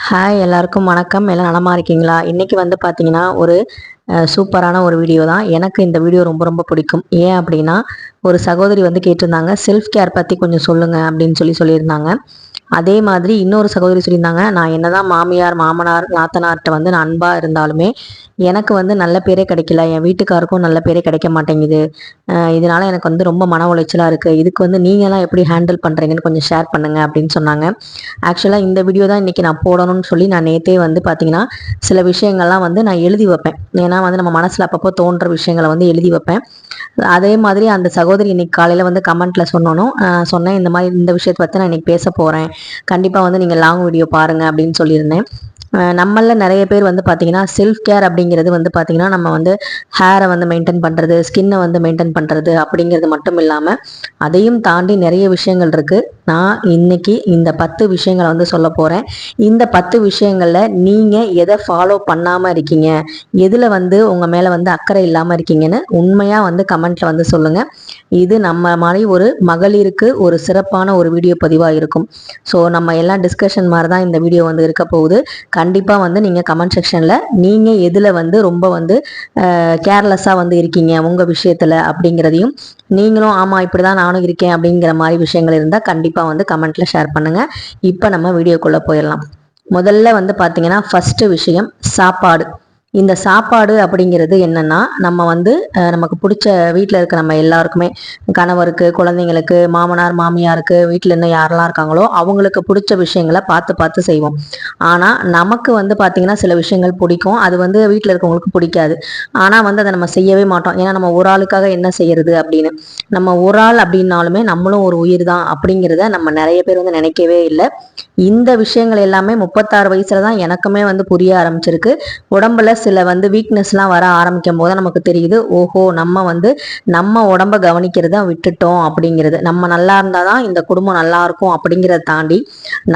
Hi எல்லாருக்கும் வணக்கம். எல்லாம் நலமா இருக்கீங்களா? இன்னைக்கு வந்து பார்த்தீங்கன்னா ஒரு சூப்பரான ஒரு வீடியோ தான். எனக்கு இந்த வீடியோ ரொம்ப ரொம்ப பிடிக்கும். ஏன் அப்படின்னா ஒரு சகோதரி வந்து கேட்டிருந்தாங்க, செல்ஃப் கேர் பற்றி கொஞ்சம் சொல்லுங்க அப்படின்னு சொல்லியிருந்தாங்க. அதே மாதிரி இன்னொரு சகோதரி சொல்லியிருந்தாங்க, நான் என்னதான் மாமியார் மாமனார் நாத்தனார்கிட்ட வந்து நான் அன்பாக இருந்தாலுமே எனக்கு வந்து நல்ல பேரே கிடைக்கல, என் வீட்டுக்காருக்கும் நல்ல பேரே கிடைக்க மாட்டேங்குது. இதனால எனக்கு வந்து ரொம்ப மன உளைச்சலாக இருக்குது. இதுக்கு வந்து நீங்களாம் எப்படி ஹேண்டில் பண்ணுறீங்கன்னு கொஞ்சம் ஷேர் பண்ணுங்க அப்படின்னு சொன்னாங்க. ஆக்சுவலாக இந்த வீடியோ தான் இன்றைக்கி நான் போடணும்னு சொல்லி நான் நேற்றே வந்து பார்த்தீங்கன்னா சில விஷயங்கள்லாம் வந்து நான் எழுதி வைப்பேன். ஏன்னா வந்து நம்ம மனசில் அப்பப்போ தோன்ற விஷயங்களை வந்து எழுதி வைப்பேன். அதே மாதிரி அந்த சகோதரி இன்னைக்கு காலையில் வந்து கமெண்ட்டில் சொன்னேன், இந்த மாதிரி இந்த விஷயத்தை பற்றி நான் இன்னைக்கு பேச போகிறேன், கண்டிப்பாக வந்து நீங்கள் லாங் வீடியோ பாருங்கள் அப்படின்னு சொல்லியிருந்தேன். நம்மள நிறைய பேர் வந்து பார்த்தீங்கன்னா செல்ஃப் கேர் அப்படிங்கிறது வந்து பார்த்தீங்கன்னா நம்ம வந்து ஹேரை வந்து மெயின்டைன் பண்ணுறது, ஸ்கின்னை வந்து மெயின்டைன் பண்ணுறது அப்படிங்கிறது மட்டும் இல்லாமல் அதையும் தாண்டி நிறைய விஷயங்கள் இருக்குது. நான் இன்னைக்கு இந்த 10 விஷயங்களை வந்து சொல்ல போகிறேன். இந்த 10 விஷயங்களில் நீங்கள் எதை ஃபாலோ பண்ணாமல் இருக்கீங்க, எதில் வந்து உங்கள் மேலே வந்து அக்கறை இல்லாமல் இருக்கீங்கன்னு உண்மையாக வந்து கமெண்ட்டில் வந்து சொல்லுங்கள். இது நம்ம மாதிரி ஒரு மகளிருக்கு ஒரு சிறப்பான ஒரு வீடியோ பதிவாக இருக்கும். ஸோ நம்ம எல்லாம் டிஸ்கஷன் மாதிரி தான் இந்த வீடியோ வந்து இருக்க போகுது. கண்டிப்பாக வந்து நீங்கள் கமெண்ட் செக்ஷனில் நீங்கள் எதில் வந்து ரொம்ப வந்து கேர்லெஸ்ஸாக வந்து இருக்கீங்க உங்கள் விஷயத்தில் அப்படிங்கிறதையும், நீங்களும் ஆமாம் இப்படி தான் நானும் இருக்கேன் அப்படிங்கிற மாதிரி விஷயங்கள் இருந்தால் கண்டிப்பாக வந்து கமெண்ட்டில் ஷேர் பண்ணுங்கள். இப்போ நம்ம வீடியோக்குள்ளே போயிடலாம். முதல்ல வந்து பார்த்தீங்கன்னா ஃபஸ்ட்டு விஷயம் சாப்பாடு. இந்த சாப்பாடு அப்படிங்கிறது என்னன்னா நம்ம வந்து நமக்கு பிடிச்ச வீட்டில் இருக்க நம்ம எல்லாருக்குமே, கணவருக்கு, குழந்தைங்களுக்கு, மாமனார் மாமியாருக்கு, வீட்டில் இன்னும் யாரெல்லாம் இருக்காங்களோ அவங்களுக்கு பிடிச்ச விஷயங்களை பார்த்து பார்த்து செய்வோம். ஆனால் நமக்கு வந்து பார்த்திங்கன்னா சில விஷயங்கள் பிடிக்கும், அது வந்து வீட்டில் இருக்கவங்களுக்கு பிடிக்காது. ஆனால் வந்து அதை நம்ம செய்யவே மாட்டோம். ஏன்னா நம்ம ஒரு ஆளுக்காக என்ன செய்யறது அப்படின்னு. நம்ம ஒரு ஆள் அப்படின்னாலுமே நம்மளும் ஒரு உயிர் தான் அப்படிங்கிறத நம்ம நிறைய பேர் வந்து நினைக்கவே இல்லை. இந்த விஷயங்கள் எல்லாமே 36 வயசுல தான் எனக்குமே வந்து புரிய ஆரம்பிச்சிருக்கு. உடம்புல சில வந்து வீக்னஸ்லாம் வர ஆரம்பிக்கும் போது நமக்கு தெரியுது, ஓஹோ நம்ம வந்து நம்ம உடம்ப கவனிக்கிறத விட்டுட்டோம் அப்படிங்கிறது. நம்ம நல்லா இருந்தால் தான் இந்த குடும்பம் நல்லா இருக்கும் அப்படிங்கிறத தாண்டி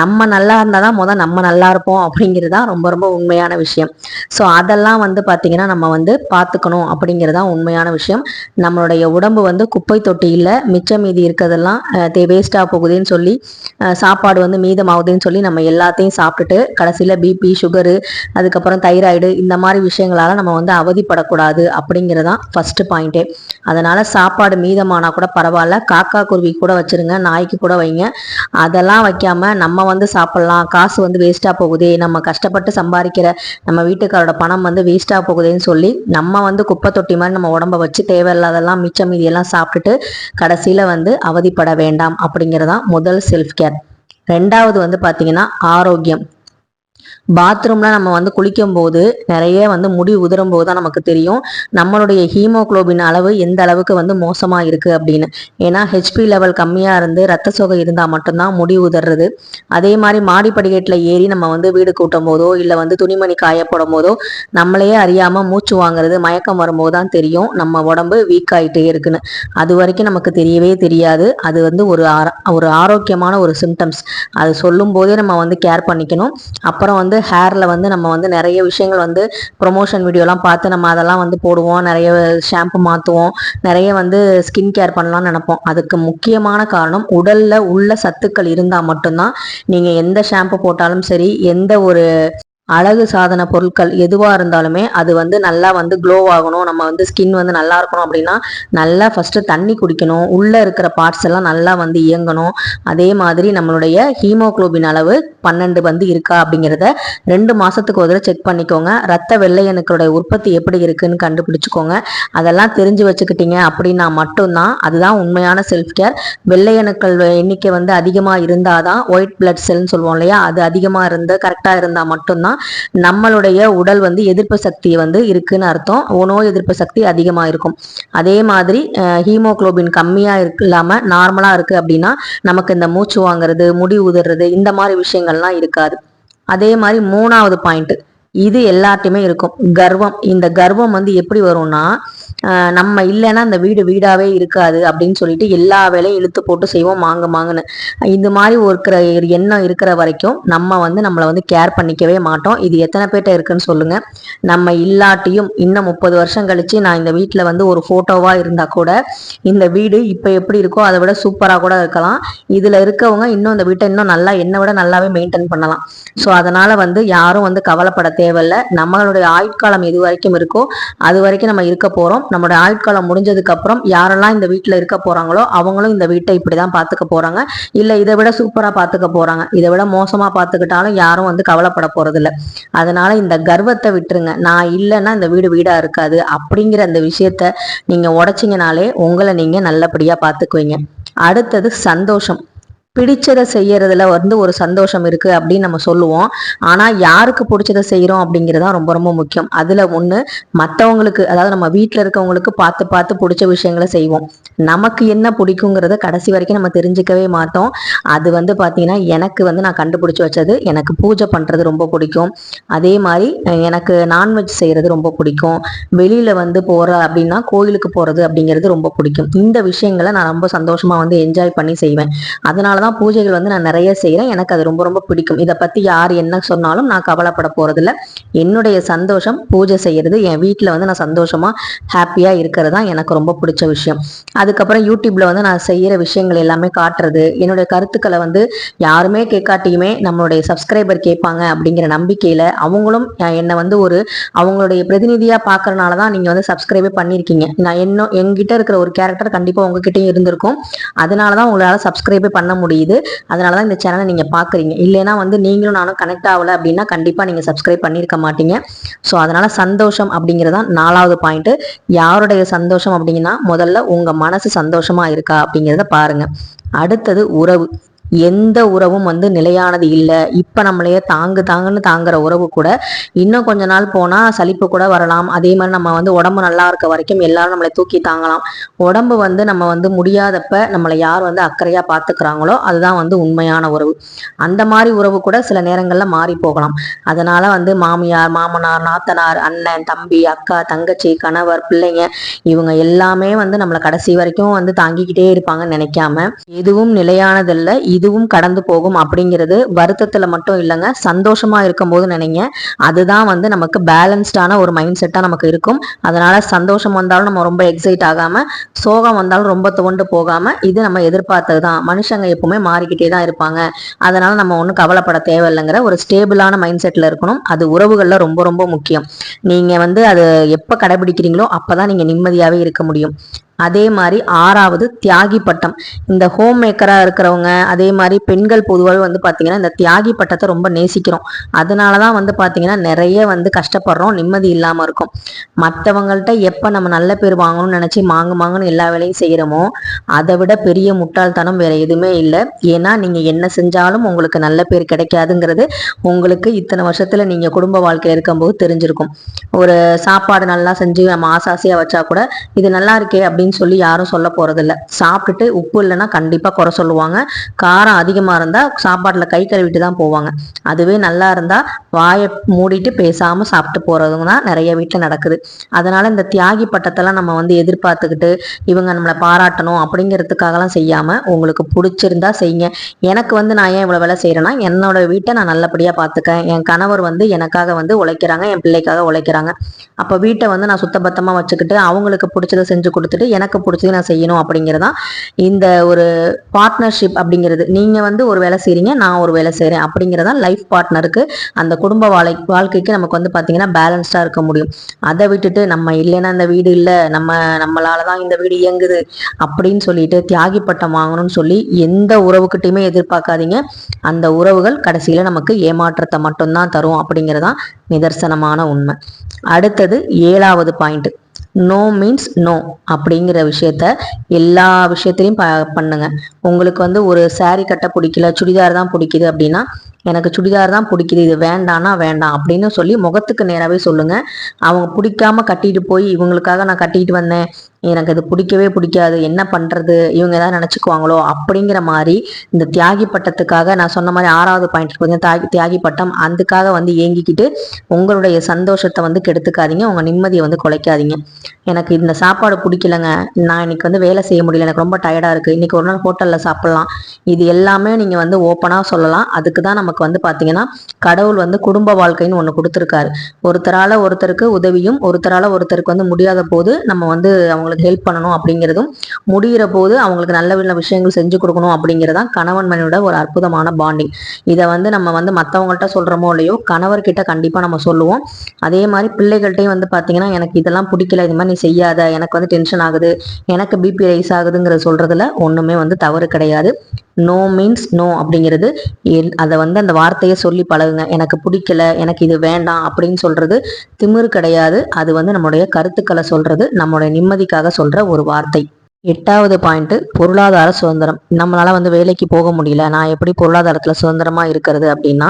நம்ம நல்லா இருந்தால் தான் நம்ம நல்லா இருப்போம் அப்படிங்கிறது தான் ரொம்ப ரொம்ப உண்மையான விஷயம். ஸோ அதெல்லாம் வந்து பார்த்திங்கன்னா நம்ம வந்து பார்த்துக்கணும் அப்படிங்கிறதான் உண்மையான விஷயம். நம்மளுடைய உடம்பு வந்து குப்பை தொட்டியில் மிச்சம் மீதி இருக்கிறதெல்லாம் வேஸ்ட்டாக போகுதுன்னு சொல்லி, சாப்பாடு வந்து மீதமாகுதுன்னு சொல்லி நம்ம எல்லாத்தையும் சாப்பிட்டுட்டு கடைசியில் பிபி, சுகரு, அதுக்கப்புறம் தைராய்டு இந்த மாதிரி விஷயங்களால நம்ம வந்து அவதிப்படக்கூடாது அப்படிங்கிறதான் ஃபர்ஸ்ட் பாயிண்டே. அதனால சாப்பாடு மீதமானா கூட பரவாயில்ல, காக்கா குருவி கூட வச்சிருங்க, நாய்க்கு கூட வைங்க. அதெல்லாம் வைக்காம நம்ம வந்து சாப்பிடலாம், காசு வந்து வேஸ்டா போகுதே, நம்ம கஷ்டப்பட்டு சம்பாதிக்கிற நம்ம வீட்டுக்காரோட பணம் வந்து வேஸ்டா போகுதேன்னு சொல்லி நம்ம வந்து குப்பை தொட்டி மாதிரி நம்ம உடம்ப வச்சு தேவையில்லாதெல்லாம் மிச்சம் மீதியெல்லாம் சாப்பிட்டுட்டு கடைசியில வந்து அவதிப்பட வேண்டாம் அப்படிங்கிறதான் முதல் செல்ஃப் கேர். ரெண்டாவது வந்து பார்த்தீங்கன்னா ஆரோக்கியம். பாத்ரூம்ல நம்ம வந்து குளிக்கும் போது நிறைய வந்து முடி உதிரும் போது தான் நமக்கு தெரியும் நம்மளுடைய ஹீமோகுளோபின் அளவு எந்த அளவுக்கு வந்து மோசமா இருக்கு அப்படின்னு. ஏன்னா ஹெச்பி லெவல் கம்மியா இருந்து ரத்த சோகை இருந்தா மட்டும்தான் முடி உதறது. அதே மாதிரி மாடி படிக்கட்டுல ஏறி நம்ம வந்து வீடு கூட்டும் போதோ இல்லை வந்து துணிமணி காயப்படும் போதோ நம்மளையே அறியாம மூச்சு வாங்குறது, மயக்கம் வரும்போது தான் தெரியும் நம்ம உடம்பு வீக் ஆயிட்டே இருக்குன்னு. அது வரைக்கும் நமக்கு தெரியவே தெரியாது. அது வந்து ஒரு ஆரோக்கியமான ஒரு சிம்டம்ஸ். அது சொல்லும் போதே நம்ம வந்து கேர் பண்ணிக்கணும். அப்புறம் வந்து ஹேரில் வந்து நம்ம வந்து நிறைய விஷயங்கள் வந்து ப்ரொமோஷன் வீடியோலாம் பார்த்து நம்ம அதெல்லாம் வந்து போடுவோம், நிறைய ஷாம்பு மாற்றுவோம், நிறைய வந்து ஸ்கின் கேர் பண்ணலாம்னு நினைப்போம். அதுக்கு முக்கியமான காரணம் உடல்ல உள்ள சத்துக்கள் இருந்தால் மட்டும்தான் நீங்கள் எந்த ஷாம்பு போட்டாலும் சரி, எந்த ஒரு அழகு சாதன பொருட்கள் எதுவாக இருந்தாலுமே அது வந்து நல்லா வந்து க்ளோ ஆகணும், நம்ம வந்து ஸ்கின் வந்து நல்லா இருக்கணும் அப்படின்னா நல்லா ஃபஸ்ட்டு தண்ணி குடிக்கணும், உள்ளே இருக்கிற பார்ட்ஸ் எல்லாம் நல்லா வந்து இயங்கணும். அதே மாதிரி நம்மளுடைய ஹீமோகுளோபின் அளவு 12 வந்து இருக்கா அப்படிங்கிறத 2 மாதத்துக்கு ஒரு தடவை செக் பண்ணிக்கோங்க. ரத்த வெள்ளையணுக்களுடைய உற்பத்தி எப்படி இருக்குன்னு கண்டுபிடிச்சிக்கோங்க. அதெல்லாம் தெரிஞ்சு வச்சுக்கிட்டீங்க அப்படின்னா மட்டும்தான் அதுதான் உண்மையான செல்ஃப் கேர். வெள்ளையணுக்கள் எண்ணிக்கை வந்து அதிகமாக இருந்தால் தான், ஒயிட் பிளட் செல்னு சொல்லுவோம் இல்லையா, அது அதிகமாக இருந்து கரெக்டாக இருந்தால் மட்டும்தான் நம்மளுடைய உடல் வந்து எதிர்ப்பு சக்தி வந்து இருக்குன்னு அர்த்தம். நோய் எதிர்ப்பு சக்தி அதிகமா இருக்கும். அதே மாதிரி ஹீமோகுளோபின் கம்மியா இல்லாம நார்மலா இருக்கு அப்படின்னா நமக்கு இந்த மூச்சு வாங்குறது, முடி உதிர்றது இந்த மாதிரி விஷயங்கள்லாம் இருக்காது. அதே மாதிரி 3வது பாயிண்ட், இது எல்லாத்தையுமே இருக்கும், கர்வம். இந்த கர்வம் வந்து எப்படி வரும்னா நம்ம இல்லைன்னா அந்த வீடு வீடாவே இருக்காது அப்படின்னு சொல்லிட்டு எல்லா வேலையும் இழுத்து போட்டு செய்வோம் மாங்குன்னு. இந்த மாதிரி ஒரு எண்ணம் இருக்கிற வரைக்கும் நம்ம வந்து நம்மளை வந்து கேர் பண்ணிக்கவே மாட்டோம். இது எத்தனை பேர்ட்ட இருக்குன்னு சொல்லுங்க. நம்ம இல்லாட்டியும் இன்னும் 30 வருஷம் கழிச்சு நான் இந்த வீட்டில் வந்து ஒரு போட்டோவா இருந்தா கூட இந்த வீடு இப்போ எப்படி இருக்கோ அதை விட சூப்பராக கூட இருக்கலாம். இதுல இருக்கவங்க இன்னும் இந்த வீட்டை இன்னும் நல்லா என்னை விட நல்லாவே மெயின்டைன் பண்ணலாம். ஸோ அதனால வந்து யாரும் வந்து கவலைப்பட தேவையில்லை. நம்மளுடைய ஆயுட்காலம் எது வரைக்கும் இருக்கோ அது வரைக்கும் நம்ம இருக்க போறோம். நம்மளுடைய ஆயுட்காலம் முடிஞ்சதுக்கு அப்புறம் யாரெல்லாம் இந்த வீட்டில் இருக்க போறாங்களோ அவங்களும் இந்த வீட்டை இப்படிதான் பார்த்துக்க போறாங்க. இல்லை இதை விட சூப்பரா பார்த்துக்க போறாங்க. இதை விட மோசமா பார்த்துக்கிட்டாலும் யாரும் வந்து கவலைப்பட போறது இல்லை. அதனால இந்த கர்வத்தை விட்டுருங்க. நான் இல்லைன்னா இந்த வீடு வீடா இருக்காது அப்படிங்கிற அந்த விஷயத்த நீங்க உடைச்சிங்கனாலே உங்களை நீங்க நல்லபடியா பார்த்துக்குவீங்க. அடுத்தது சந்தோஷம். பிடிச்சதை செய்யறதுல வந்து ஒரு சந்தோஷம் இருக்கு அப்படின்னு நம்ம சொல்லுவோம். ஆனா யாருக்கு பிடிச்சதை செய்யறோம் அப்படிங்கிறதா ரொம்ப ரொம்ப முக்கியம். அதுல ஒண்ணு மற்றவங்களுக்கு, அதாவது நம்ம வீட்டுல இருக்கவங்களுக்கு பார்த்து பார்த்து பிடிச்ச விஷயங்களை செய்வோம். நமக்கு என்ன பிடிக்குங்கிறத கடைசி வரைக்கும் நம்ம தெரிஞ்சுக்கவே மாட்டோம். அது வந்து பாத்தீங்கன்னா எனக்கு வந்து நான் கண்டுபிடிச்சு வச்சது, எனக்கு பூஜை பண்றது ரொம்ப பிடிக்கும். அதே மாதிரி எனக்கு நான்வெஜ் செய்யறது ரொம்ப பிடிக்கும். வெளியில வந்து போற அப்படின்னா கோயிலுக்கு போறது அப்படிங்கிறது ரொம்ப பிடிக்கும். இந்த விஷயங்களை நான் ரொம்ப சந்தோஷமா வந்து என்ஜாய் பண்ணி செய்வேன். அதனாலதான் பூஜைகள் வந்து நான் நிறைய செய்யறேன். எனக்கு அது ரொம்ப ரொம்ப பிடிக்கும். இதை பத்தி யார் என்ன சொன்னாலும் நான் கவலைப்பட போறதில்ல. என்னுடைய சந்தோஷம் பூஜை செய்யறது, என் வீட்டுல வந்து நான் சந்தோஷமா ஹாப்பியா இருக்கிறது தான் எனக்கு ரொம்ப பிடிச்ச விஷயம். அதுக்கப்புறம் யூடியூப்ல வந்து நான் செய்யற விஷயங்கள் எல்லாமே காட்டுறது, என்னுடைய கருத்துக்களை வந்து யாருமே கேட்காட்டியுமே நம்மளுடைய சப்ஸ்கிரைபர் கேட்பாங்க அப்படிங்கிற நம்பிக்கையில அவங்களும் என்னை வந்து அவங்களுடைய பிரதிநிதியா பாக்குறதுனாலதான் நீங்க வந்து சப்ஸ்கிரைபே பண்ணிருக்கீங்க. நான் என்கிட்ட இருக்கிற ஒரு கேரக்டர் கண்டிப்பா உங்ககிட்டயும் இருந்திருக்கும். அதனாலதான் உங்களால சப்ஸ்கிரைபே பண்ண முடியுது. அதனாலதான் இந்த சேனலை நீங்க பாக்குறீங்க. இல்லைன்னா வந்து நீங்களும் நானும் கனெக்ட் ஆகல அப்படின்னா கண்டிப்பா நீங்க சப்ஸ்கிரைப் பண்ணிருக்க மாட்டீங்க. ஸோ அதனால சந்தோஷம் அப்படிங்கிறதான் 4வது பாயிண்ட். யாருடைய சந்தோஷம் அப்படிங்கன்னா முதல்ல உங்க மனசு சந்தோஷமா இருக்கா அப்படிங்கிறத பாருங்க. அடுத்தது உறவு. எந்த உறவும் வந்து நிலையானது இல்லை. இப்ப நம்மளையே தாங்குன்னு தாங்குற உறவு கூட இன்னும் கொஞ்ச நாள் போனா சலிப்பு கூட வரலாம். அதே மாதிரி நம்ம வந்து உடம்பு நல்லா இருக்க வரைக்கும் எல்லாரும் நம்மளை தூக்கி தாங்கலாம். உடம்பு வந்து நம்ம வந்து முடியாதப்ப நம்மளை யார் வந்து அக்கறையா பாத்துக்கிறாங்களோ அதுதான் வந்து உண்மையான உறவு. அந்த மாதிரி உறவு கூட சில நேரங்கள்ல மாறி போகலாம். அதனால வந்து மாமியார், மாமனார், நாத்தனார், அண்ணன், தம்பி, அக்கா, தங்கச்சி, கணவர், பிள்ளைங்க இவங்க எல்லாமே வந்து நம்மளை கடைசி வரைக்கும் வந்து தாங்கிக்கிட்டே இருப்பாங்கன்னு நினைக்காம, எதுவும் நிலையானதில்லை, இதுவும் கடந்து போகும் அப்படிங்கிறது வருத்தத்துல மட்டும் இல்லைங்க, சந்தோஷமா இருக்கும் போது நினைங்க. அதுதான் வந்து நமக்கு பேலன்ஸ்டான ஒரு மைண்ட் செட்டா நமக்கு இருக்கும். அதனால சந்தோஷம் வந்தாலும் நம்ம ரொம்ப எக்ஸைட் ஆகாம, சோகம் வந்தாலும் ரொம்ப துவண்டு போகாம, இது நம்ம எதிர்பார்த்ததுதான். மனுஷங்க எப்பவுமே மாறிக்கிட்டே தான் இருப்பாங்க. அதனால நம்ம ஒன்றும் கவலைப்பட தேவையில்லைங்கிற ஒரு ஸ்டேபிளான மைண்ட் செட்ல இருக்கணும். அது உறவுகள்ல ரொம்ப ரொம்ப முக்கியம். நீங்க வந்து அது எப்ப கடைபிடிக்கிறீங்களோ அப்பதான் நீங்க நிம்மதியாவே இருக்க முடியும். அதே மாதிரி 6வது தியாகி பட்டம். இந்த ஹோம் மேக்கரா இருக்கிறவங்க, அதே மாதிரி பெண்கள் பொதுவாக வந்து பாத்தீங்கன்னா இந்த தியாகி பட்டத்தை ரொம்ப நேசிக்கிறோம். அதனாலதான் வந்து பாத்தீங்கன்னா நிறைய வந்து கஷ்டப்படுறோம், நிம்மதி இல்லாம இருக்கும். மற்றவங்கள்ட்ட எப்ப நம்ம நல்ல பேர் வாங்கணும்னு நினைச்சு மாங்குன்னு எல்லா வேலையும் செய்யறோமோ அதை விட பெரிய முட்டாள்தனம் வேற எதுவுமே இல்லை. ஏன்னா நீங்க என்ன செஞ்சாலும் உங்களுக்கு நல்ல பேர் கிடைக்காதுங்கிறது உங்களுக்கு இத்தனை வருஷத்துல நீங்க குடும்ப வாழ்க்கையில இருக்கும்போது தெரிஞ்சிருக்கும். ஒரு சாப்பாடு நல்லா செஞ்சு நம்ம ஆசாசியா வச்சா கூட இது நல்லா இருக்கே அப்படின்னு சொல்லி யாரும் சொல்ல போறதில்ல. சாப்பிட்டுட்டு உப்பு இல்லைன்னா கண்டிப்பா குறை சொல்லுவாங்க. காரம் அதிகமா இருந்தா சாப்பாட்டுல கை கழுவிட்டு தான் போவாங்க. அதுவே நல்லா இருந்தா வாயை மூடிட்டு பேசாம சாப்பிட்டு போறதுங்க தான் நிறைய வீட்டுல நடக்குது. அதனால இந்த தியாகி பட்டத்தெல்லாம் நம்ம வந்து எதிர்பார்த்துக்கிட்டு இவங்க நம்மளை பாராட்டணும் அப்படிங்கிறதுக்காகலாம் செய்யாம உங்களுக்கு பிடிச்சிருந்தா செய்யுங்க. எனக்கு வந்து நான் ஏன் இவ்வளவு வேலை செய்யறேன்னா என்னோட வீட்டை நான் நல்லபடியா பாத்துக்கேன். என் கணவர் வந்து எனக்காக வந்து உழைக்கிறாங்க, என் பிள்ளைக்காக உழைக்கிறாங்க. அப்ப வீட்டை வந்து நான் சுத்தபத்தமா வச்சுக்கிட்டு அவங்களுக்கு பிடிச்சதை செஞ்சு கொடுத்துட்டு எனக்கு பிடிச்சதை நான் செய்யணும் அப்படிங்கிறதா இந்த ஒரு பார்ட்னர்ஷிப் அப்படிங்கிறது. நீங்க வந்து ஒரு வேலை செய்றீங்க, நான் ஒரு வேலை செய்றேன் அப்படிங்கிறதா லைஃப் பார்ட்னருக்கு அந்த குடும்ப வாழ்க்கைக்கு நமக்கு வந்து பாத்தீங்கன்னா பேலன்ஸ்டா இருக்க முடியும். அதை விட்டுட்டு நம்ம இல்லைன்னா இந்த வீடு இல்லை, நம்மளாலதான் இந்த வீடு இயங்குது அப்படின்னு சொல்லிட்டு தியாகி பட்டம் வாங்கணும்னு சொல்லி எந்த உறவுகிட்டையுமே எதிர்பார்க்காதீங்க. அந்த உறவுகள் கடைசியில நமக்கு ஏமாற்றத்தை மட்டும்தான் தரும் அப்படிங்கிறதா நிதர்சனமான உண்மை. அடுத்தது 7வது பாயிண்ட். நோ மீன்ஸ் நோ அப்படிங்கிற விஷயத்த எல்லா விஷயத்திலையும் பண்ணுங்க. உங்களுக்கு வந்து ஒரு சாரி கட்ட பிடிக்கல, சுடிதார் தான் பிடிக்குது அப்படின்னா எனக்கு சுடிதார் தான் பிடிக்குது, இது வேண்டானா வேண்டாம் அப்படின்னு சொல்லி முகத்துக்கு நேராகவே சொல்லுங்க. அவங்க பிடிக்காம கட்டிட்டு போய் இவங்களுக்காக நான் கட்டிட்டு வந்தேன், எனக்கு இது பிடிக்கவே பிடிக்காது, என்ன பண்றது, இவங்க ஏதாவது நினைச்சுக்குவாங்களோ அப்படிங்கிற மாதிரி இந்த தியாகி பட்டத்துக்காக நான் சொன்ன மாதிரி 6வது பாயிண்ட் கொஞ்சம் தியாகி பட்டம் அதுக்காக வந்து ஏங்கிக்கிட்டு உங்களுடைய சந்தோஷத்தை வந்து கெடுத்துக்காதீங்க, உங்க நிம்மதியை வந்து குலைக்காதீங்க. எனக்கு இந்த சாப்பாடு பிடிக்கலங்க, நான் இன்னைக்கு வந்து வேலை செய்ய முடியல, எனக்கு ரொம்ப டயர்டா இருக்கு, இன்னைக்கு ஒரு நாள் ஹோட்டல்ல சாப்பிடலாம், இது எல்லாமே நீங்க வந்து ஓப்பனா சொல்லலாம். அதுக்கு தான் நமக்கு வந்து பாத்தீங்கன்னா கடவுள் வந்து குடும்ப வாழ்க்கைன்னு ஒண்ணு கொடுத்துருக்காரு. ஒருத்தரால ஒருத்தருக்கு உதவியும் ஒருத்தரால ஒருத்தருக்கு வந்து முடியாத போது நம்ம வந்து அவங்களுக்கு ஹெல்ப் பண்ணணும் அப்படிங்கிறதும், முடிகிற போது அவங்களுக்கு நல்ல நல்ல விஷயங்கள் செஞ்சு கொடுக்கணும் அப்படிங்கிறதான் கணவன் மனைவியோட ஒரு அற்புதமான பாண்டிங். இதை வந்து நம்ம வந்து மற்றவங்கள்ட்ட சொல்றோமோ இல்லையோ கணவர்கிட்ட கண்டிப்பா நம்ம சொல்லுவோம். அதே மாதிரி பிள்ளைகள்ட்டையும் வந்து பாத்தீங்கன்னா எனக்கு இதெல்லாம் பிடிக்கல, இது மாதிரி நீ செய்யாத, எனக்கு வந்து டென்ஷன் ஆகுது, எனக்கு பிபி ரைஸ் ஆகுதுங்கிற சொல்றதுல ஒண்ணுமே வந்து தவறு கிடையாது. நோ மீன்ஸ் நோ அப்படிங்கிறது, அதை வந்து அந்த வார்த்தையை சொல்லி பழகுங்க. எனக்கு பிடிக்கல, எனக்கு இது வேண்டாம் அப்படின்னு சொல்றது திமிரு கிடையாது, அது வந்து நம்முடைய கருத்துக்களை சொல்றது, நம்மளுடைய நிம்மதிக்காக சொல்ற ஒரு வார்த்தை. 8வது பாயிண்ட் பொருளாதார சுதந்திரம். நம்மளால வந்து வேலைக்கு போக முடியல, நான் எப்படி பொருளாதாரத்துல சுதந்திரமா இருக்கிறது அப்படின்னா,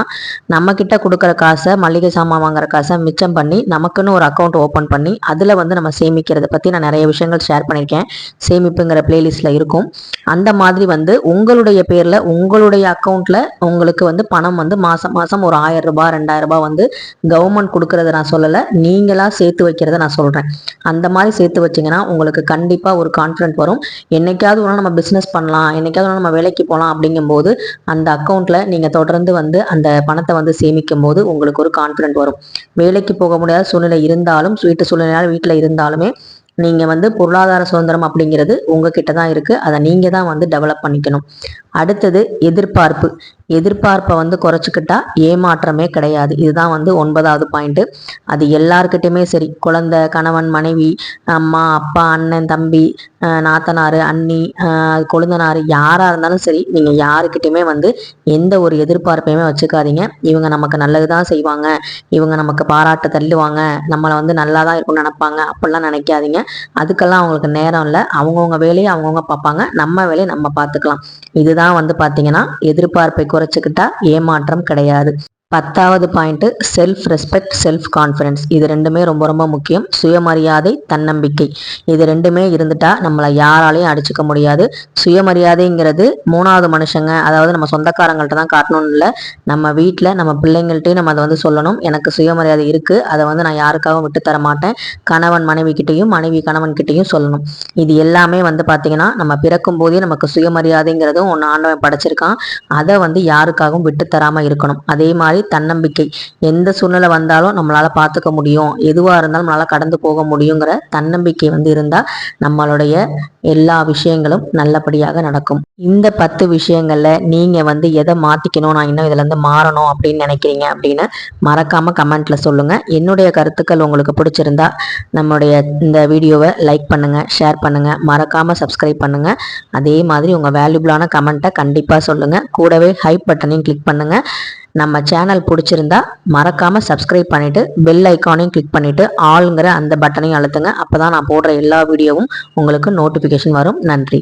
நம்ம கிட்ட கொடுக்குற காசை, மளிகை சாமான் வாங்குற காசை மிச்சம் பண்ணி நமக்குன்னு ஒரு அக்கௌண்ட் ஓப்பன் பண்ணி அதுல வந்து நம்ம சேமிக்கிறத பத்தி நான் நிறைய விஷயங்கள் ஷேர் பண்ணியிருக்கேன், சேமிப்புங்கிற பிளேலிஸ்ட்ல இருக்கும். அந்த மாதிரி வந்து உங்களுடைய பேர்ல உங்களுடைய அக்கௌண்ட்ல உங்களுக்கு வந்து பணம் வந்து மாசம் மாசம் ஒரு 1000 ரூபாய் 2000 ரூபாய் வந்து கவர்மெண்ட் கொடுக்கறத நான் சொல்லலை, நீங்களா சேர்த்து வைக்கிறத நான் சொல்றேன். அந்த மாதிரி சேர்த்து வச்சீங்கன்னா உங்களுக்கு கண்டிப்பா ஒரு கான்ஃபிடன்ட் வரும். என்னைக்காவது ஒரு நம்ம பிஸ்னஸ் பண்ணலாம், என்னைக்காவது நம்ம வேலைக்கு போகலாம் அப்படிங்கும்போது அந்த அக்கௌண்ட்ல நீங்க தொடர்ந்து வந்து அந்த பணத்தை வந்து சேமிக்கும் போது உங்களுக்கு ஒரு கான்ஃபிடன்ட் வரும். வேலைக்கு போக முடியாத சூழ்நிலை இருந்தாலும், வீட்டு சூழ்நிலையால் வீட்டில் இருந்தாலுமே நீங்க வந்து பொருளாதார சுதந்திரம் அப்படிங்கிறது உங்ககிட்ட தான் இருக்கு, அதை நீங்க தான் வந்து டெவலப் பண்ணிக்கணும். அடுத்தது எதிர்பார்ப்பு. எதிர்பார்ப்பை வந்து குறைச்சிக்கிட்டா ஏமாற்றமே கிடையாது. இதுதான் வந்து 9வது பாயிண்ட். அது எல்லாருக்கிட்டையுமே சரி, குழந்தை, கணவன், மனைவி, அம்மா, அப்பா, அண்ணன், தம்பி, நாத்தனார், அண்ணி, கொழுந்தனார், யாரா இருந்தாலும் சரி, நீங்க யாருக்கிட்டையுமே வந்து எந்த ஒரு எதிர்பார்ப்பையுமே வச்சுக்காதீங்க. இவங்க நமக்கு நல்லதுதான் செய்வாங்க, இவங்க நமக்கு பாராட்ட தள்ளுவாங்க, நம்மளை வந்து நல்லா தான் இருக்கும்னு நினைப்பாங்க அப்படிலாம் நினைக்காதீங்க. அதுக்கெல்லாம் அவங்களுக்கு நேரம் இல்லை, அவங்கவுங்க வேலையை அவங்கவுங்க பார்ப்பாங்க, நம்ம வேலையை நம்ம பார்த்துக்கலாம். இதுதான் வந்து பாத்தீங்கன்னா எதிர்பார்ப்பை குறைச்சிக்கிட்டா ஏமாற்றம் கிடையாது. 10வது point self respect, self confidence. இது ரெண்டுமே ரொம்ப ரொம்ப முக்கியம். சுயமரியாதை, தன்னம்பிக்கை, இது ரெண்டுமே இருந்துட்டா நம்மளை யாராலையும் அடிச்சுக்க முடியாது. சுயமரியாதைங்கிறது 3வது மனுஷங்க, அதாவது நம்ம சொந்தக்காரங்கள்ட்ட தான் காட்டணும்னு இல்லை, நம்ம வீட்டில் நம்ம பிள்ளைங்கள்ட்டையும் நம்ம அதை வந்து சொல்லணும். எனக்கு சுயமரியாதை இருக்கு, அதை வந்து நான் யாருக்காகவும் விட்டு தர மாட்டேன். கணவன் மனைவி கிட்டையும், மனைவி கணவன் கிட்டையும் சொல்லணும். இது எல்லாமே வந்து பாத்தீங்கன்னா நம்ம பிறக்கும் போதே நமக்கு சுயமரியாதைங்கிறதும் ஒன்று ஆண்டவன் படைச்சிருக்கான், அதை வந்து யாருக்காகவும் விட்டு தராம இருக்கணும். அதே மாதிரி தன்னம்பிக்கை, எந்த சூழ்நிலை வந்தாலும் நம்மளால பார்த்துக்க முடியும், எதுவா இருந்தாலும் நம்மளால கடந்து போக முடியுங்கிற தன்னம்பிக்கை வந்து இருந்தா நம்மளுடைய எல்லா விஷயங்களும் நல்லபடியாக நடக்கும். இந்த 10 விஷயங்கள்ல நீங்க வந்து எதை மாத்திக்கணும், நான் இன்னும் இதுல இருந்து மாறணும் அப்படின்னு நினைக்கிறீங்க அப்படின்னு மறக்காம கமெண்ட்ல சொல்லுங்க. என்னுடைய கருத்துக்கள் உங்களுக்கு பிடிச்சிருந்தா நம்முடைய இந்த வீடியோவை லைக் பண்ணுங்க, ஷேர் பண்ணுங்க, மறக்காம சப்ஸ்கிரைப் பண்ணுங்க. அதே மாதிரி உங்க வேல்யூபிளான கமெண்ட்டை கண்டிப்பா சொல்லுங்க. கூடவே ஹைப் பட்டனையும் கிளிக் பண்ணுங்க. நம்ம சேனல் பிடிச்சிருந்தா மறக்காம சப்ஸ்கிரைப் பண்ணிட்டு பெல் ஐக்கானையும் கிளிக் பண்ணிட்டு ஆளுங்கிற அந்த பட்டனையும் அழுத்துங்க. அப்பதான் நான் போடுற எல்லா வீடியோவும் உங்களுக்கு நோட்டிபிகேஷன் வரும். நன்றி.